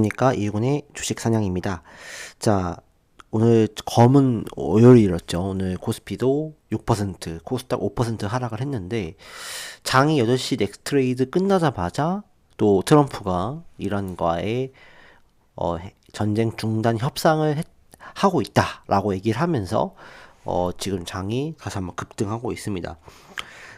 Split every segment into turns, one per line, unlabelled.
안녕하십니까. 이군의 주식 사냥입니다. 자, 오늘 검은 월요일이었죠. 오늘 코스피도 6%, 코스닥 5% 하락을 했는데, 장이 8시 넥스트레이드 끝나자마자 또 트럼프가 이란과의 전쟁 중단 협상을 하고 있다라고 얘기를 하면서 지금 장이 다시 한번 급등하고 있습니다.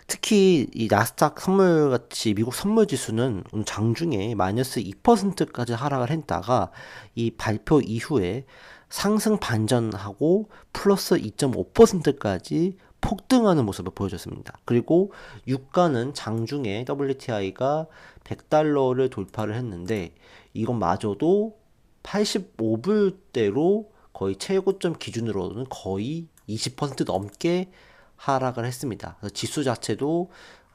특히 이 나스닥 선물같이 미국 선물 지수는 오늘 장중에 마이너스 2%까지 하락을 했다가 이 발표 이후에 상승 반전하고 플러스 2.5%까지 폭등하는 모습을 보여줬습니다. 그리고 유가는 장중에 WTI가 100달러를 돌파를 했는데 이것마저도 85불대로 거의 최고점 기준으로는 거의 20% 넘게 하락을 했습니다. 그래서 지수 자체도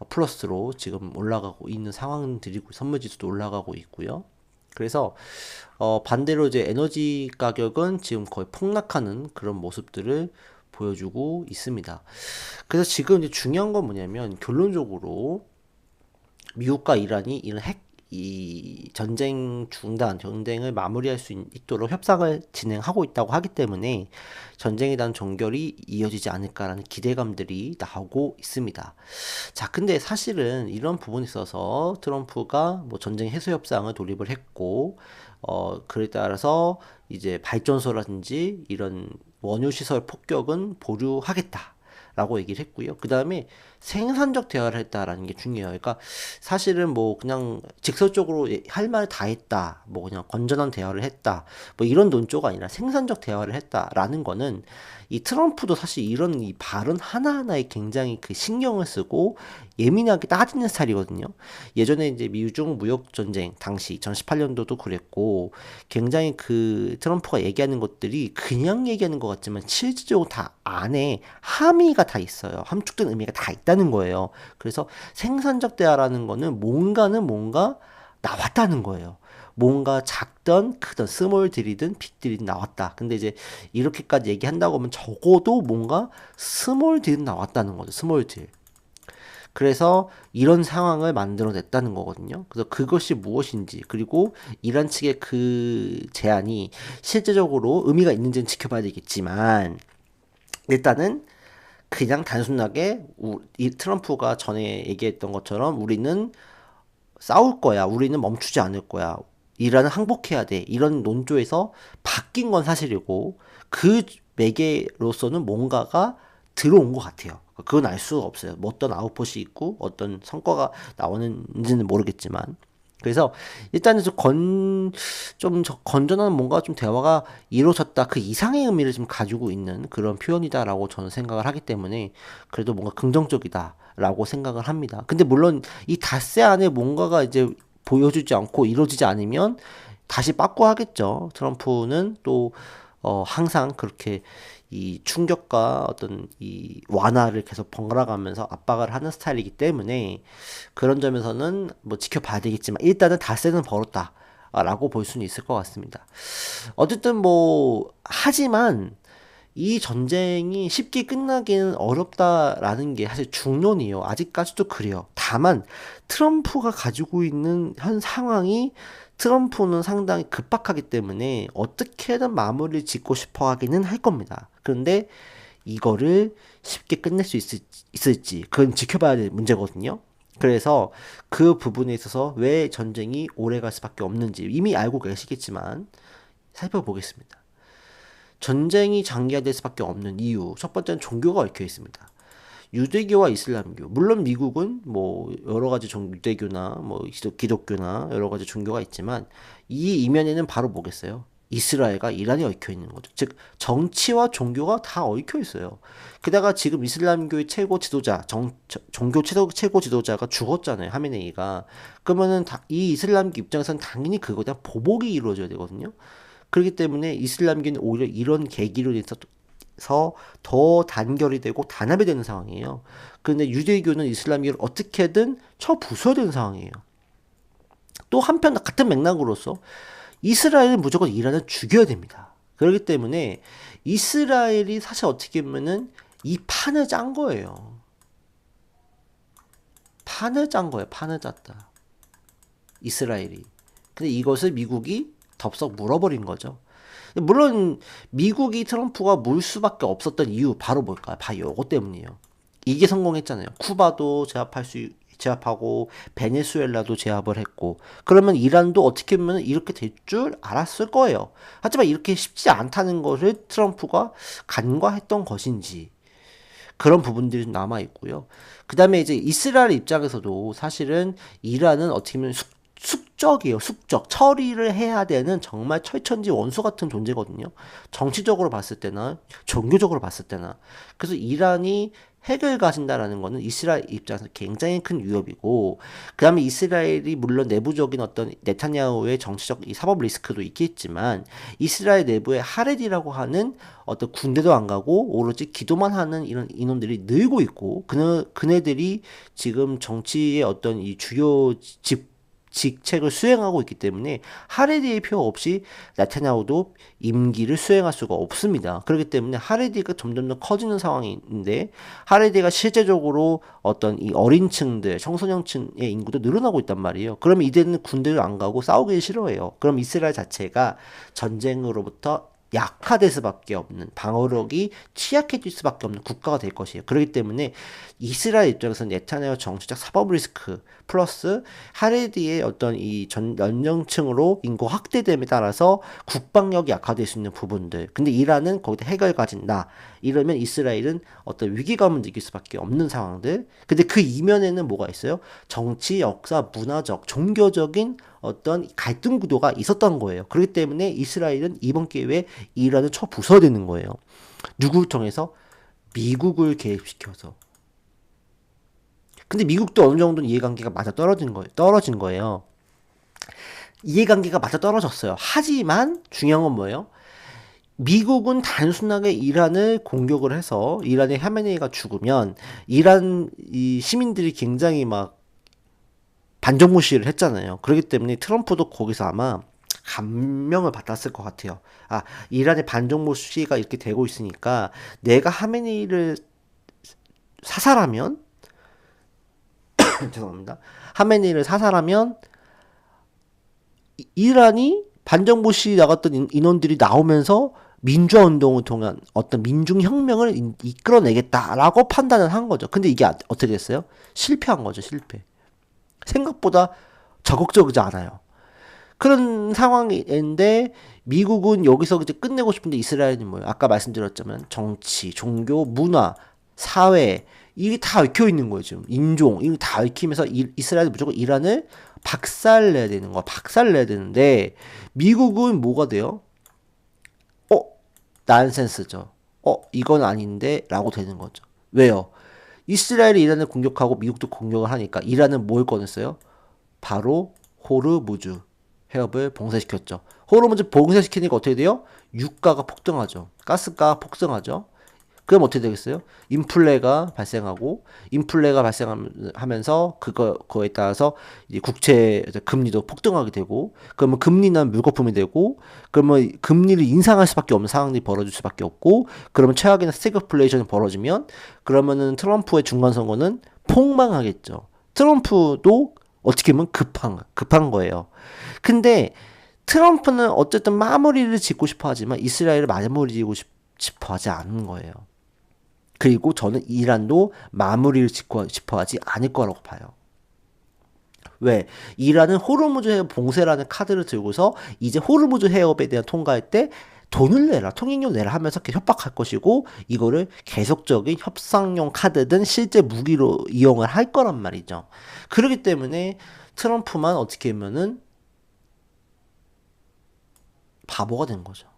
플러스로 지금 올라가고 있는 상황들이고 선물 지수도 올라가고 있고요. 그래서 반대로 이제 에너지 가격은 지금 거의 폭락하는 그런 모습들을 보여주고 있습니다. 그래서 지금 이제 중요한 건 뭐냐면 결론적으로 미국과 이란이 이런 이 전쟁 중단, 전쟁을 마무리할 수 있도록 협상을 진행하고 있다고 하기 때문에 전쟁에 대한 종결이 이어지지 않을까라는 기대감들이 나오고 있습니다. 자, 근데 사실은 이런 부분에 있어서 트럼프가 뭐 전쟁 해소 협상을 돌입을 했고, 그에 따라서 이제 발전소라든지 이런 원유시설 폭격은 보류하겠다. 라고 얘기를 했고요. 그 다음에 생산적 대화를 했다라는 게 중요해요. 그러니까 사실은 뭐 그냥 직설적으로 할 말 다 했다. 뭐 그냥 건전한 대화를 했다. 뭐 이런 논조가 아니라 생산적 대화를 했다라는 거는 이 트럼프도 사실 이런 이 발언 하나하나에 굉장히 그 신경을 쓰고 예민하게 따지는 스타일이거든요. 예전에 이제 미중 무역 전쟁 당시 2018년도도 그랬고 굉장히 그 트럼프가 얘기하는 것들이 그냥 얘기하는 것 같지만 실질적으로 다 안에 함의가 다 있어요. 함축된 의미가 다 있다는 거예요. 그래서 생산적 대화라는 거는 뭔가 나왔다는 거예요. 뭔가 작던 크던 스몰 딜이든 빅 딜이든 나왔다. 근데 이제 이렇게까지 얘기한다고 하면 적어도 뭔가 스몰 딜은 나왔다는 거죠. 스몰 딜. 그래서 이런 상황을 만들어냈다는 거거든요. 그래서 그것이 무엇인지 그리고 이란 측의 그 제안이 실제적으로 의미가 있는지는 지켜봐야 되겠지만 일단은 그냥 단순하게 이 트럼프가 전에 얘기했던 것처럼 우리는 싸울 거야. 우리는 멈추지 않을 거야. 이란은 항복해야 돼. 이런 논조에서 바뀐 건 사실이고 그 매개로서는 뭔가가 들어온 것 같아요. 그건 알 수가 없어요. 뭐 어떤 아웃풋이 있고 어떤 성과가 나오는지는 모르겠지만 그래서 일단은 좀 건전한 뭔가 좀 대화가 이루어졌다. 그 이상의 의미를 좀 가지고 있는 그런 표현이다라고 저는 생각을 하기 때문에 그래도 뭔가 긍정적이다라고 생각을 합니다. 근데 물론 이 닷새 안에 뭔가가 이제 보여주지 않고 이루어지지 않으면 다시 빠꾸 하겠죠. 트럼프는 또 항상 그렇게 이 충격과 어떤 이 완화를 계속 번갈아 가면서 압박을 하는 스타일이기 때문에 그런 점에서는 뭐 지켜봐야 되겠지만 일단은 닷새는 벌었다. 라고 볼 수는 있을 것 같습니다. 어쨌든 뭐 하지만 이 전쟁이 쉽게 끝나기는 어렵다라는 게 사실 중론이에요. 아직까지도 그래요. 다만 트럼프가 가지고 있는 현 상황이 트럼프는 상당히 급박하기 때문에 어떻게든 마무리를 짓고 싶어 하기는 할 겁니다. 그런데 이거를 쉽게 끝낼 수 있을지 그건 지켜봐야 될 문제거든요. 그래서 그 부분에 있어서 왜 전쟁이 오래 갈 수밖에 없는지 이미 알고 계시겠지만 살펴보겠습니다. 전쟁이 장기화될 수밖에 없는 이유 첫 번째는 종교가 얽혀 있습니다. 유대교와 이슬람교. 물론 미국은 뭐 여러 가지 유대교나 뭐 기독교나 여러 가지 종교가 있지만 이 이면에는 바로 뭐겠어요? 이스라엘과 이란이 얽혀 있는 거죠. 즉 정치와 종교가 다 얽혀 있어요. 게다가 지금 이슬람교의 최고 지도자, 종교 최고 지도자가 죽었잖아요. 하메네이가. 그러면은 이 이슬람교 입장에서는 당연히 그거에 대한 보복이 이루어져야 되거든요. 그렇기 때문에 이슬람교는 오히려 이런 계기로 인해서 더 단결이 되고 단합이 되는 상황이에요. 그런데 유대교는 이슬람교를 어떻게든 쳐 부숴야 되는 상황이에요. 또 한편 같은 맥락으로서 이스라엘은 무조건 이란을 죽여야 됩니다. 그렇기 때문에 이스라엘이 사실 어떻게 보면은 이 판을 짠 거예요. 판을 짠 거예요. 판을 짰다. 이스라엘이. 근데 이것을 미국이 덥석 물어버린 거죠. 물론 미국이 트럼프가 물 수밖에 없었던 이유 바로 뭘까요? 바로 요거 때문이에요. 이게 성공했잖아요. 쿠바도 제압하고 베네수엘라도 제압을 했고, 그러면 이란도 어떻게 보면 이렇게 될 줄 알았을 거예요. 하지만 이렇게 쉽지 않다는 것을 트럼프가 간과했던 것인지 그런 부분들이 좀 남아 있고요. 그 다음에 이제 이스라엘 입장에서도 사실은 이란은 어떻게 보면 숙적이에요. 숙적. 처리를 해야 되는 정말 철천지 원수 같은 존재거든요. 정치적으로 봤을 때나 종교적으로 봤을 때나. 그래서 이란이 핵을 가진다라는 거는 이스라엘 입장에서 굉장히 큰 위협이고, 그 다음에 이스라엘이 물론 내부적인 어떤 네타냐후의 정치적 이 사법 리스크도 있겠지만, 이스라엘 내부에 하레디라고 하는 어떤 군대도 안 가고 오로지 기도만 하는 이런 인원들이 늘고 있고, 그네들이 지금 정치의 어떤 이 주요 직책을 수행하고 있기 때문에 하레디의 표 없이 네타냐후도 임기를 수행할 수가 없습니다. 그렇기 때문에 하레디가 점점 더 커지는 상황인데, 하레디가 실제적으로 어떤 이 어린 층들, 청소년층의 인구도 늘어나고 있단 말이에요. 그러면 이제는 군대를 안 가고 싸우기 싫어해요. 그럼 이스라엘 자체가 전쟁으로부터 약화될 수밖에 없는, 방어력이 취약해질 수밖에 없는 국가가 될 것이에요. 그렇기 때문에 이스라엘 입장에서는 네타냐후 정치적 사법 리스크 플러스 하레디의 어떤 이 연령층으로 인구 확대됨에 따라서 국방력이 약화될 수 있는 부분들. 근데 이란은 거기다 핵을 가진다. 이러면 이스라엘은 어떤 위기감을 느낄 수밖에 없는 상황들. 근데 그 이면에는 뭐가 있어요? 정치, 역사, 문화적, 종교적인 어떤 갈등 구도가 있었던 거예요. 그렇기 때문에 이스라엘은 이번 기회에 이란을 쳐부숴야 되는 거예요. 누구를 통해서? 미국을 개입시켜서. 근데 미국도 어느 정도는 이해관계가 맞아 떨어진 거예요. 이해관계가 맞아 떨어졌어요. 하지만 중요한 건 뭐예요? 미국은 단순하게 이란을 공격을 해서 이란의 하메네이가 죽으면 이란 이 시민들이 굉장히 막 반정부 시위를 했잖아요. 그렇기 때문에 트럼프도 거기서 아마 감명을 받았을 것 같아요. 아, 이란의 반정부 시위가 이렇게 되고 있으니까 내가 하메네이를 사살하면 죄송합니다. 하메네이를 사살하면 이란이 반정부 시위 나갔던 인원들이 나오면서 민주화 운동을 통한 어떤 민중혁명을 이끌어내겠다라고 판단을 한 거죠. 근데 이게 어떻게 됐어요? 실패한 거죠, 실패. 생각보다 적극적이지 않아요. 그런 상황인데 미국은 여기서 이제 끝내고 싶은데 이스라엘은 뭐예요? 아까 말씀드렸지만 정치, 종교, 문화, 사회 이게 다 얽혀 있는 거예요 지금. 인종 이게 다 얽히면서 이스라엘은 무조건 이란을 박살내야 되는 거야. 박살내야 되는데 미국은 뭐가 돼요? 어? 난센스죠. 이건 아닌데 라고 되는 거죠. 왜요? 이스라엘이 이란을 공격하고 미국도 공격을 하니까 이란은 뭘 꺼냈어요? 바로 호르무즈 해협을 봉쇄시켰죠. 호르무즈 봉쇄시키니까 어떻게 돼요? 유가가 폭등하죠. 가스가 폭등하죠. 그럼 어떻게 되겠어요? 인플레가 발생하고 인플레가 발생하면서 그거에 따라서 이제 국채 금리도 폭등하게 되고 그러면 금리는 물거품이 되고 그러면 금리를 인상할 수밖에 없는 상황이 벌어질 수밖에 없고 그러면 최악의 스태그플레이션이 벌어지면 그러면은 트럼프의 중간 선거는 폭망하겠죠. 트럼프도 어떻게 보면 급한 거예요. 근데 트럼프는 어쨌든 마무리를 짓고 싶어 하지만 이스라엘을 마무리 짓고 싶어 하지 않는 거예요. 그리고 저는 이란도 마무리를 짓고 싶어 하지 않을 거라고 봐요. 왜? 이란은 호르무즈 해협 봉쇄라는 카드를 들고서 이제 호르무즈 해협에 대한 통과할 때 돈을 내라, 통행료 내라 하면서 협박할 것이고 이거를 계속적인 협상용 카드든 실제 무기로 이용을 할 거란 말이죠. 그렇기 때문에 트럼프만 어떻게 하면은 바보가 된 거죠.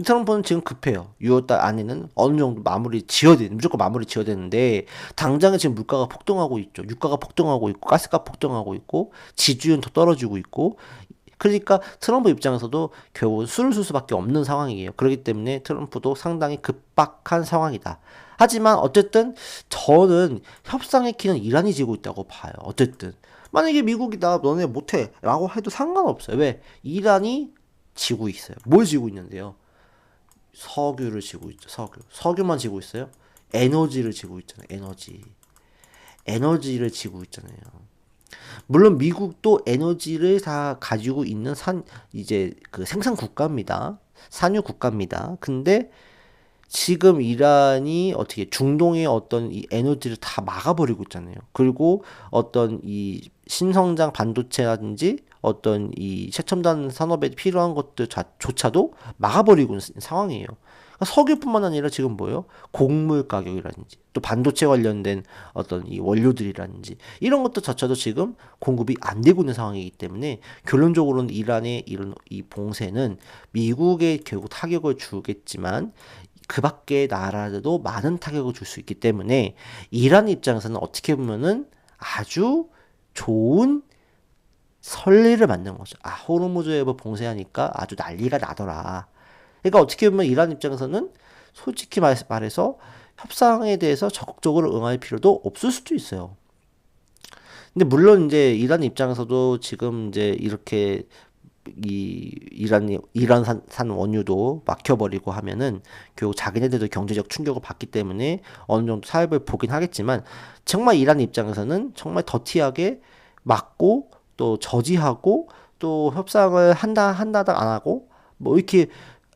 트럼프는 지금 급해요. 6월달 안에는 어느 정도 무조건 마무리 지어야 되는데, 당장에 지금 물가가 폭등하고 있죠. 유가가 폭등하고 있고, 가스가 폭등하고 있고, 지주율은 더 떨어지고 있고, 그러니까 트럼프 입장에서도 결국은 술을 술 수밖에 없는 상황이에요. 그렇기 때문에 트럼프도 상당히 급박한 상황이다. 하지만 어쨌든 저는 협상의 키는 이란이 지고 있다고 봐요. 어쨌든. 만약에 미국이 너네 못해 라고 해도 상관없어요. 왜? 이란이 지고 있어요. 뭘 지고 있는데요? 석유를 지고 있죠. 석유만 지고 있어요? 에너지를 지고 있잖아요. 에너지를 지고 있잖아요. 물론 미국도 에너지를 다 가지고 있는 이제 그 생산 국가입니다. 산유 국가입니다. 근데 지금 이란이 어떻게 중동의 어떤 이 에너지를 다 막아버리고 있잖아요. 그리고 어떤 이 신성장 반도체라든지 어떤 이 최첨단 산업에 필요한 것들조차도 막아버리고 있는 상황이에요. 그러니까 석유뿐만 아니라 지금 뭐예요? 곡물 가격이라든지 또 반도체 관련된 어떤 이 원료들이라든지 이런 것들조차도 지금 공급이 안 되고 있는 상황이기 때문에 결론적으로는 이란의 이런 이 봉쇄는 미국에 결국 타격을 주겠지만 그 밖의 나라들도 많은 타격을 줄 수 있기 때문에 이란 입장에서는 어떻게 보면은 아주 좋은 선례를 만든 거죠. 아, 호르무즈해협을 봉쇄하니까 아주 난리가 나더라. 그러니까 어떻게 보면 이란 입장에서는 솔직히 말해서 협상에 대해서 적극적으로 응할 필요도 없을 수도 있어요. 근데 물론 이제 이란 입장에서도 지금 이제 이렇게 이란산 원유도 막혀버리고 하면은 결국 자기네들도 경제적 충격을 받기 때문에 어느 정도 타협을 보긴 하겠지만 정말 이란 입장에서는 정말 더티하게 막고 또 저지하고 또 협상을 한다다 안 하고 뭐 이렇게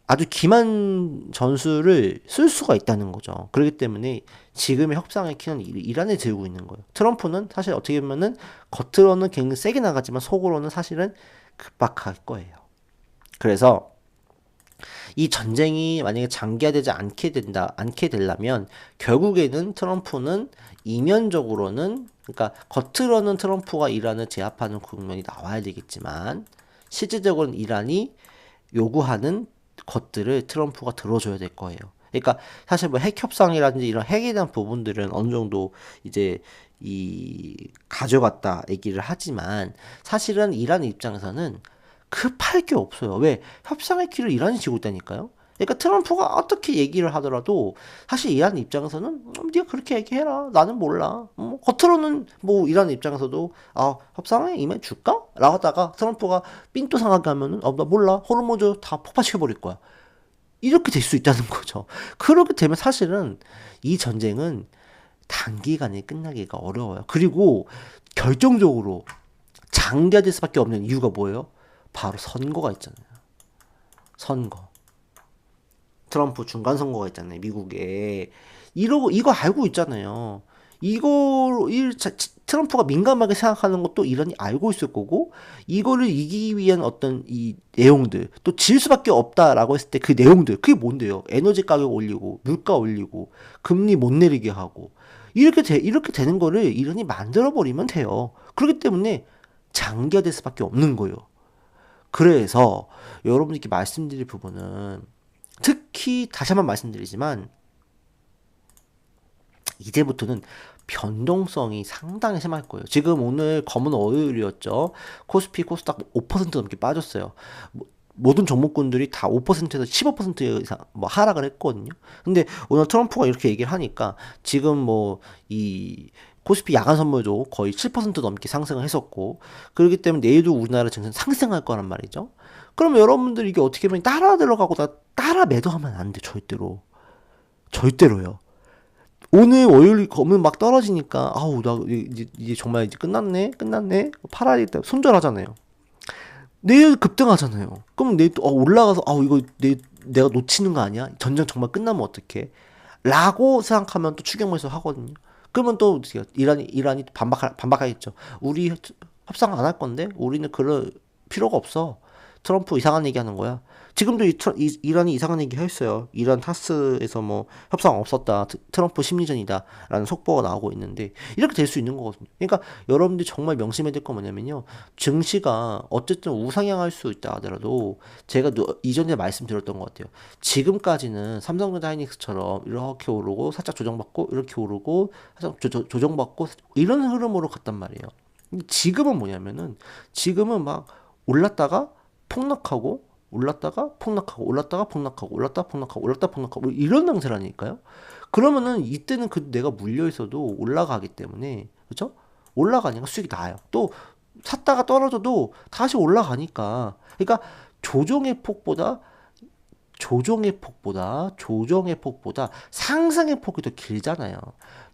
아주 기만 전술을 쓸 수가 있다는 거죠. 그렇기 때문에 지금의 협상의 키는 이란에 들고 있는 거예요. 트럼프는 사실 어떻게 보면은 겉으로는 굉장히 세게 나가지만 속으로는 사실은 급박할 거예요. 그래서 이 전쟁이 만약에 장기화되지 않게 되려면 결국에는 트럼프는 이면적으로는 그러니까 겉으로는 트럼프가 이란을 제압하는 국면이 나와야 되겠지만 실질적으로는 이란이 요구하는 것들을 트럼프가 들어줘야 될 거예요. 그러니까 사실 뭐 핵 협상이라든지 이런 핵에 대한 부분들은 어느 정도 이제 가져갔다 얘기를 하지만 사실은 이란 입장에서는 급할 게 없어요. 왜? 협상의 길을 이란이 지고 있다니까요. 그러니까 트럼프가 어떻게 얘기를 하더라도 사실 이란 입장에서는 네가 그렇게 얘기해라. 나는 몰라. 겉으로는 뭐 이란 입장에서도 아 협상에 임해 줄까? 라고 하다가 트럼프가 삔또 상하게 하면은 나 몰라. 호르무즈 다 폭파시켜버릴 거야. 이렇게 될 수 있다는 거죠. 그렇게 되면 사실은 이 전쟁은 단기간에 끝나기가 어려워요. 그리고 결정적으로 장기화될 수밖에 없는 이유가 뭐예요? 바로 선거가 있잖아요. 선거. 트럼프 중간 선거가 있잖아요. 미국에. 이거 알고 있잖아요. 트럼프가 민감하게 생각하는 것도 이란이 알고 있을 거고, 이거를 이기기 위한 어떤 이 내용들, 또 질 수밖에 없다라고 했을 때 그 내용들, 그게 뭔데요? 에너지 가격 올리고, 물가 올리고, 금리 못 내리게 하고, 이렇게 되는 거를 이란이 만들어버리면 돼요. 그렇기 때문에 장기화될 수밖에 없는 거예요. 그래서 여러분들께 말씀드릴 부분은 특히 다시 한번 말씀드리지만 이제부터는 변동성이 상당히 심할 거예요. 지금 오늘 검은 월요일이었죠. 코스피, 코스닥 5% 넘게 빠졌어요. 모든 종목군들이 다 5%에서 15% 이상 뭐 하락을 했거든요. 근데 오늘 트럼프가 이렇게 얘기를 하니까 지금 뭐 이 코스피 야간 선물도 거의 7% 넘게 상승을 했었고 그렇기 때문에 내일도 우리나라 증시는 상승할 거란 말이죠. 그럼 여러분들 이게 어떻게 보면 따라 들어가고 따라 매도하면 안 돼. 절대로요. 오늘 월요일 검은 막 떨어지니까 아우 나 이제 정말 이제 끝났네 팔아야겠다 손절하잖아요. 내일 급등하잖아요. 그럼 내일 또 올라가서 이거 내가 놓치는 거 아니야? 전쟁 정말 끝나면 어떡해? 라고 생각하면 또 추격 매수 하거든요. 그러면 또 이란이 반박하겠죠. 우리 협상 안 할 건데 우리는 그럴 필요가 없어. 트럼프 이상한 얘기 하는 거야. 지금도 이란이 이상한 얘기 했어요. 이란 타스에서 뭐 협상 없었다. 트럼프 심리전이다. 라는 속보가 나오고 있는데 이렇게 될 수 있는 거거든요. 그러니까 여러분들이 정말 명심해야 될 건 뭐냐면요. 증시가 어쨌든 우상향할 수 있다 하더라도 제가 이전에 말씀드렸던 것 같아요. 지금까지는 삼성전자 하이닉스처럼 이렇게 오르고 살짝 조정받고 이렇게 오르고 살짝 조정받고 이런 흐름으로 갔단 말이에요. 지금은 뭐냐면은 지금은 막 올랐다가 폭락하고 올랐다가 폭락하고 올랐다가 폭락하고 올랐다가 폭락하고 올랐다가 폭락하고 이런 상태라니까요. 그러면은 이때는 내가 물려 있어도 올라가기 때문에 그렇죠? 올라가니까 수익이 나요. 또 샀다가 떨어져도 다시 올라가니까. 그러니까 조정의 폭보다 상승의 폭이 더 길잖아요.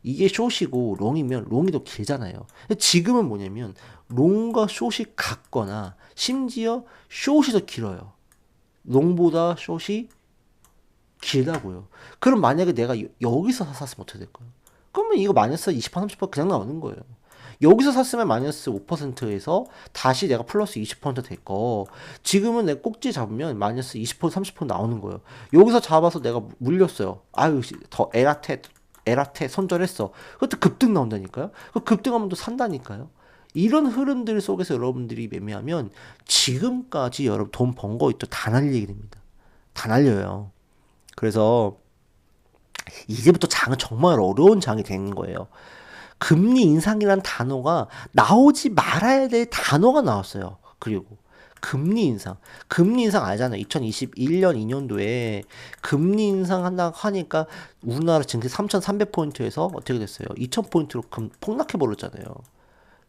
이게 숏이고 롱이면 롱이 더 길잖아요. 지금은 뭐냐면 롱과 숏이 같거나 심지어 숏이 더 길어요. 롱보다 숏이 길다고요. 그럼 만약에 내가 여기서 샀으면 어떻게 될까요? 그러면 이거 마이너스 20% 30% 그냥 나오는 거예요. 여기서 샀으면 마이너스 5%에서 다시 내가 플러스 20%될 거. 지금은 내 꼭지 잡으면 마이너스 20% 30% 나오는 거예요. 여기서 잡아서 내가 물렸어요. 아유, 더 에라테 손절했어. 그것도 급등 나온다니까요. 그 급등하면 또 산다니까요. 이런 흐름들 속에서 여러분들이 매매하면 지금까지 여러분 돈 번 거 있죠. 다 날리게 됩니다. 다 날려요. 그래서 이제부터 장은 정말 어려운 장이 되는 거예요. 금리 인상이란 단어가 나오지 말아야 될 단어가 나왔어요. 그리고 금리 인상. 금리 인상 알잖아요. 2021년 2년도에 금리 인상 한다고 하니까 우리나라 증시 3,300포인트에서 어떻게 됐어요? 2,000포인트로 폭락해 버렸잖아요.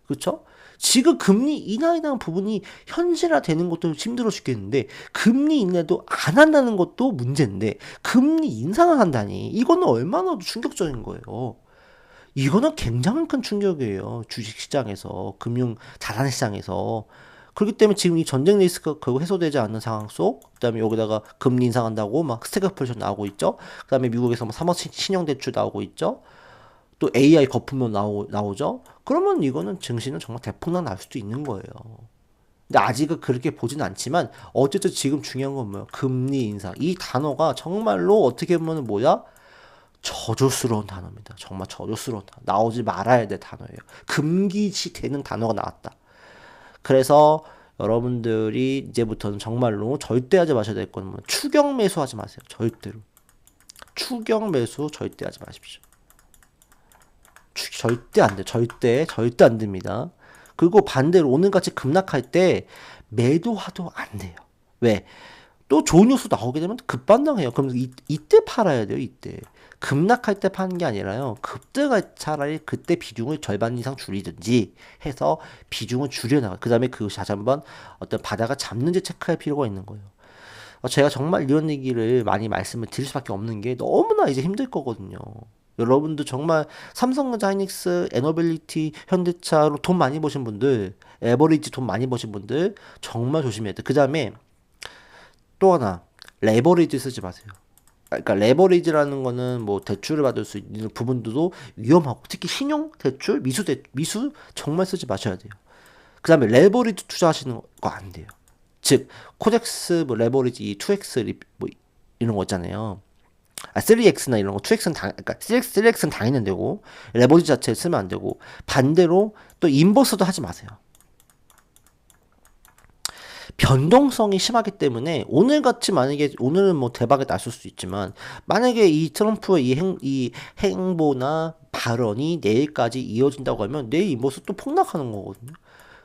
그렇죠? 지금 금리 인하이라는 부분이 현실화 되는 것도 힘들어 죽겠는데 금리 인하도 안 한다는 것도 문제인데 금리 인상을 한다니 이거는 얼마나 충격적인 거예요. 이거는 굉장히 큰 충격이에요. 주식시장에서 금융 자산시장에서 그렇기 때문에 지금 이 전쟁 리스크가 결국 해소되지 않는 상황 속, 그다음에 여기다가 금리 인상한다고 막 스태그플레이션 나오고 있죠. 그다음에 미국에서 뭐 사법 신용대출 나오고 있죠. 또 AI 거품도 나오죠. 그러면 이거는 증시는 정말 대폭락 날 수도 있는 거예요. 근데 아직은 그렇게 보진 않지만 어쨌든 지금 중요한 건 뭐야? 금리 인상. 이 단어가 정말로 어떻게 보면 뭐야? 저주스러운 단어입니다. 정말 저주스러운 단어. 나오지 말아야 될 단어예요. 금기시 되는 단어가 나왔다. 그래서 여러분들이 이제부터는 정말로 절대 하지 마셔야 될 건 추격 매수 하지 마세요. 절대로. 추격 매수 절대 하지 마십시오. 절대 안 돼. 절대 안 됩니다. 그리고 반대로 오늘같이 급락할 때 매도하도 안 돼요. 왜? 또 좋은 뉴스 나오게 되면 급반등해요. 그럼 이때 팔아야 돼요. 이때. 급락할 때 파는 게 아니라요. 급등할 차라리 그때 비중을 절반 이상 줄이든지 해서 비중을 줄여나가. 그 다음에 그것이 다시 한번 어떤 바닥을 잡는지 체크할 필요가 있는 거예요. 제가 정말 이런 얘기를 많이 말씀을 드릴 수밖에 없는 게 너무나 이제 힘들 거거든요. 여러분도 정말 삼성전자, 하이닉스, 에너빌리티, 현대차로 돈 많이 버신 분들, 에버리지 돈 많이 버신 분들 정말 조심해야 돼. 그 다음에 또 하나 레버리지 쓰지 마세요. 그러니까 레버리지라는 거는 뭐 대출을 받을 수 있는 부분들도 위험하고 특히 신용 대출, 미수 정말 쓰지 마셔야 돼요. 그 다음에 레버리지 투자하시는 거 안 돼요. 즉 코덱스 뭐 레버리지 2x 뭐 이런 거 있잖아요. 3x나 이런 거 2x는 그러니까 3x는 당연히 안 되고 레버리지 자체를 쓰면 안 되고 반대로 또 인버스도 하지 마세요. 변동성이 심하기 때문에 오늘같이 만약에 오늘은 뭐 대박이 났을 수 있지만 만약에 이 트럼프의 이 행보나 발언이 내일까지 이어진다고 하면 내일 인버스 또 폭락하는 거거든요.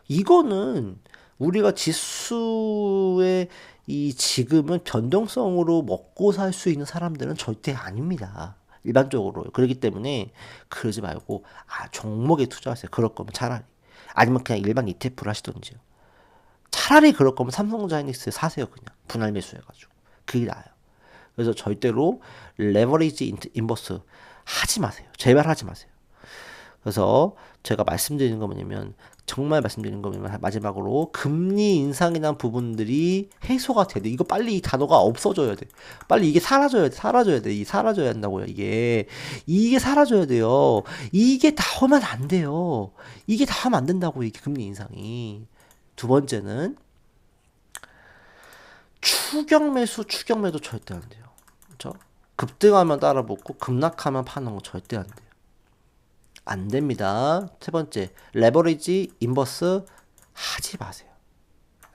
이거는 우리가 지수의 이 지금은 변동성으로 먹고 살 수 있는 사람들은 절대 아닙니다. 일반적으로. 그렇기 때문에 그러지 말고 종목에 투자하세요. 그럴 거면 차라리. 아니면 그냥 일반 ETF를 하시던지요. 차라리 그럴 거면 삼성전자 하이닉스 사세요. 그냥 분할 매수해가지고. 그게 나아요. 그래서 절대로 레버리지 인버스 하지 마세요. 제발 하지 마세요. 그래서 제가 말씀드리는 거 뭐냐면 정말 말씀드리는 거 뭐냐면 마지막으로 금리 인상이라는 부분들이 해소가 돼야 돼. 이거 빨리 이 단어가 없어져야 돼. 빨리 이게 사라져야 돼. 이게 사라져야 한다고요. 이게 사라져야 돼요. 이게 나오면 안 돼요. 이게 나오면 안 된다고요. 이게 금리 인상이. 두 번째는 추격 매도 절대 안 돼요. 그렇죠? 급등하면 따라 붙고 급락하면 파는 거 절대 안 돼요. 안 됩니다. 세 번째, 레버리지 인버스 하지 마세요.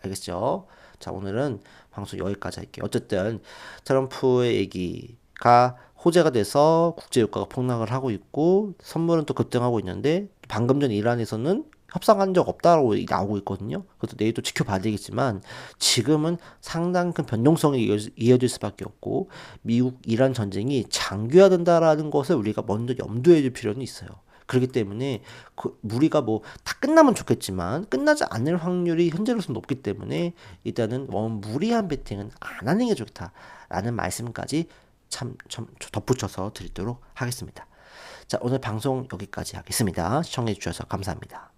알겠죠? 자, 오늘은 방송 여기까지 할게요. 어쨌든 트럼프의 얘기가 호재가 돼서 국제유가가 폭락을 하고 있고 선물은 또 급등하고 있는데 방금 전 이란에서는 협상한 적 없다고 나오고 있거든요. 그것도 내일 또 지켜봐야 되겠지만 지금은 상당히 큰 변동성이 이어질 수밖에 없고 미국 이란 전쟁이 장기화된다라는 것을 우리가 먼저 염두에 둘 필요는 있어요. 그렇기 때문에 우리가 뭐 다 끝나면 좋겠지만 끝나지 않을 확률이 현재로서는 높기 때문에 일단은 무리한 베팅은 안 하는 게 좋다라는 말씀까지 참 덧붙여서 드리도록 하겠습니다. 자, 오늘 방송 여기까지 하겠습니다. 시청해 주셔서 감사합니다.